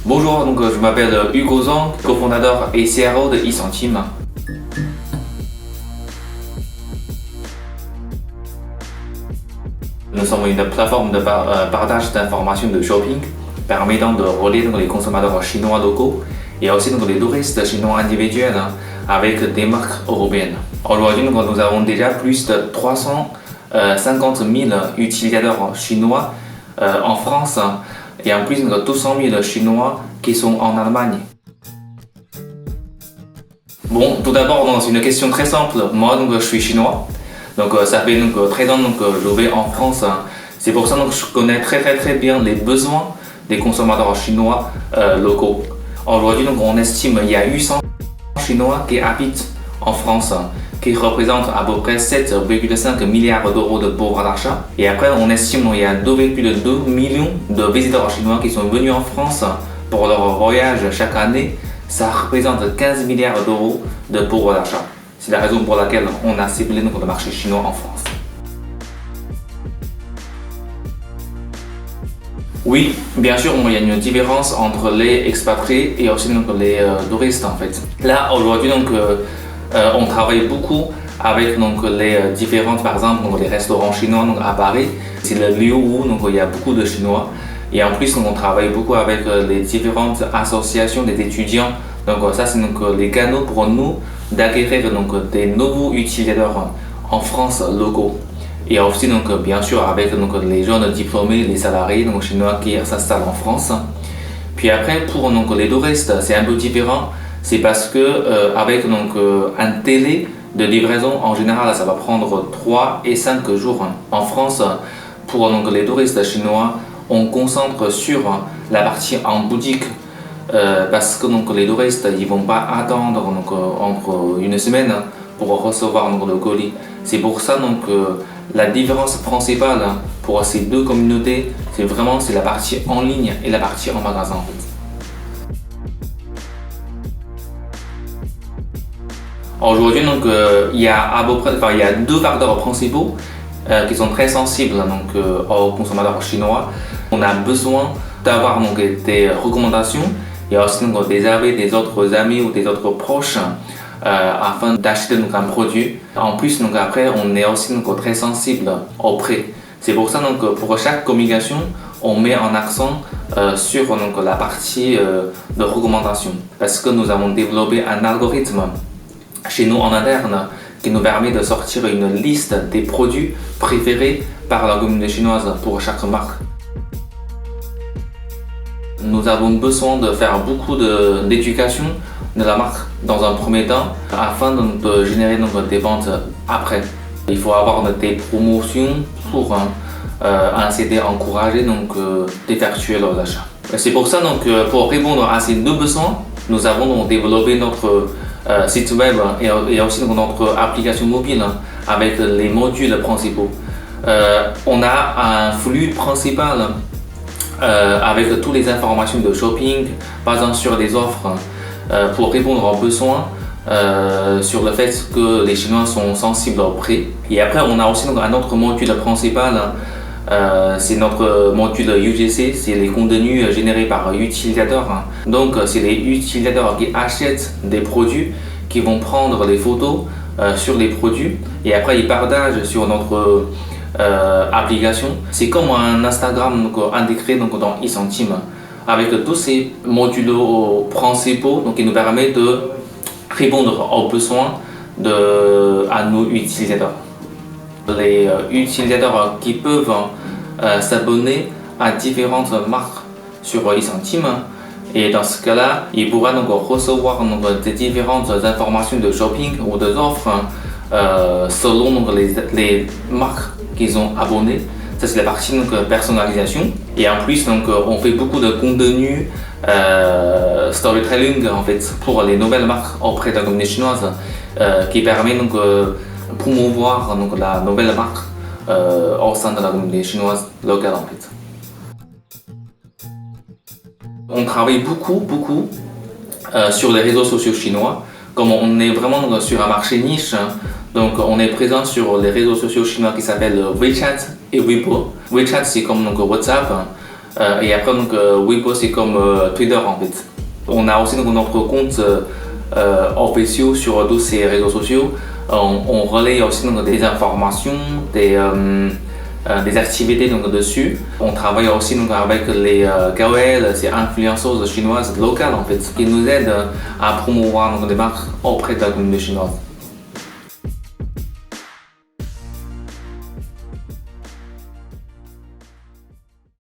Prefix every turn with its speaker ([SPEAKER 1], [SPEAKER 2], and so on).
[SPEAKER 1] Bonjour, je m'appelle Hugo Zhang, cofondateur et CRO de eCentime. Nous sommes une plateforme de partage d'informations de shopping permettant de relier les consommateurs chinois locaux et aussi les touristes chinois individuels avec des marques européennes. Aujourd'hui, nous avons déjà plus de 350 000 utilisateurs chinois en France et en plus 200 000 Chinois qui sont en Allemagne. Bon, tout d'abord, c'est une question très simple. Moi, je suis chinois. Ça fait 13 ans que je vais en France. C'est pour ça que je connais très bien les besoins des consommateurs chinois locaux. Aujourd'hui, on estime qu'il y a 800 Chinois qui habitent en France, qui représentent à peu près 7,5 milliards d'euros de pouvoir d'achat. Et après, on estime qu'il y a 2,2 millions de visiteurs chinois qui sont venus en France pour leur voyage chaque année. Ça représente 15 milliards d'euros de pouvoir d'achat. C'est la raison pour laquelle on a ciblé le marché chinois en France. Oui, bien sûr, il y a une différence entre les expatriés et aussi les touristes en fait. Là, aujourd'hui, on travaille beaucoup avec les différentes, par exemple, les restaurants chinois à Paris. C'est le lieu où il y a beaucoup de Chinois. Et en plus, on travaille beaucoup avec les différentes associations des étudiants. Ça, c'est les canaux pour nous d'acquérir des nouveaux utilisateurs en France locaux. Et aussi, bien sûr, avec les jeunes diplômés, les salariés chinois qui s'installent en France. Puis après, pour les touristes, c'est un peu différent. C'est parce que avec un délai de livraison, en général, ça va prendre 3 et 5 jours. En France, pour les touristes chinois, on concentre sur la partie en boutique parce que les touristes ils vont pas attendre entre une semaine pour recevoir le colis. C'est pour ça la différence principale pour ces deux communautés, c'est la partie en ligne et la partie en magasin en fait. Aujourd'hui, il y a il y a deux facteurs principaux qui sont très sensibles aux consommateurs chinois. On a besoin d'avoir des recommandations et aussi des avis des autres amis ou des autres proches afin d'acheter un produit. En plus, après, on est aussi très sensible au prix. C'est pour ça que pour chaque communication, on met en accent sur la partie de recommandation. Parce que nous avons développé un algorithme chez nous en interne qui nous permet de sortir une liste des produits préférés par la communauté chinoise pour chaque marque. Nous avons besoin de faire beaucoup d'éducation de la marque dans un premier temps afin de générer des ventes après. Il faut avoir des promotions pour inciter, encourager d'effectuer leurs achats. C'est pour ça pour répondre à ces deux besoins, nous avons développé notre site web et aussi notre application mobile avec les modules principaux. On a un flux principal avec toutes les informations de shopping basant sur des offres pour répondre aux besoins sur le fait que les Chinois sont sensibles au prix. Et après, on a aussi un autre module principal, c'est notre module UGC, c'est les contenus générés par utilisateurs. Donc, c'est les utilisateurs qui achètent des produits, qui vont prendre des photos sur les produits et après ils partagent sur notre application. C'est comme un Instagram intégré dans eCentime avec tous ces modules principaux qui nous permettent de répondre aux besoins à nos utilisateurs. Les utilisateurs qui peuvent s'abonner à différentes marques sur eCentime et dans ce cas-là, ils pourront recevoir des différentes informations de shopping ou des offres selon les marques qu'ils ont abonnées. Ça, c'est la partie personnalisation. Et en plus, on fait beaucoup de contenu storytelling en fait, pour les nouvelles marques auprès de la communauté chinoise qui permet de promouvoir la nouvelle marque au sein de la communauté chinoise locale en fait. On travaille beaucoup sur les réseaux sociaux chinois. Comme on est vraiment sur un marché niche, on est présent sur les réseaux sociaux chinois qui s'appellent WeChat et Weibo. WeChat c'est comme WhatsApp Et après, donc, Weibo, c'est comme Twitter en fait. On a aussi donc, notre compte officiel sur tous ces réseaux sociaux. On relaie aussi donc, des informations, des activités donc, dessus. On travaille aussi donc, avec les KOL, ces influenceuses chinoises locales en fait, qui nous aident à promouvoir donc, des marques auprès de la communauté chinoise.